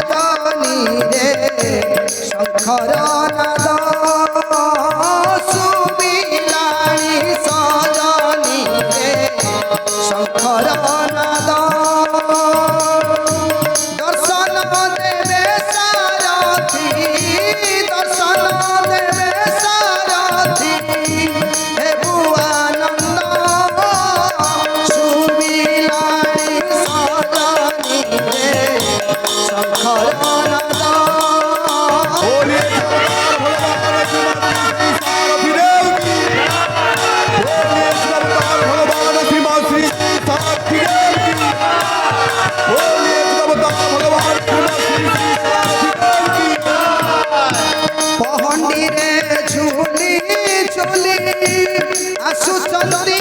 সজনী রে শঙ্কর নাদ সুবিলানি সজনী রে শঙ্কর নাদ দর্শন দেবে সারথি দর্শন দেবে সারথি হে ভুয়ানন্দ সুবিলানি সজনী রে শঙ্কর নাদ পহন্ডিরে ঝুলি চলি আশু চন্দ্রী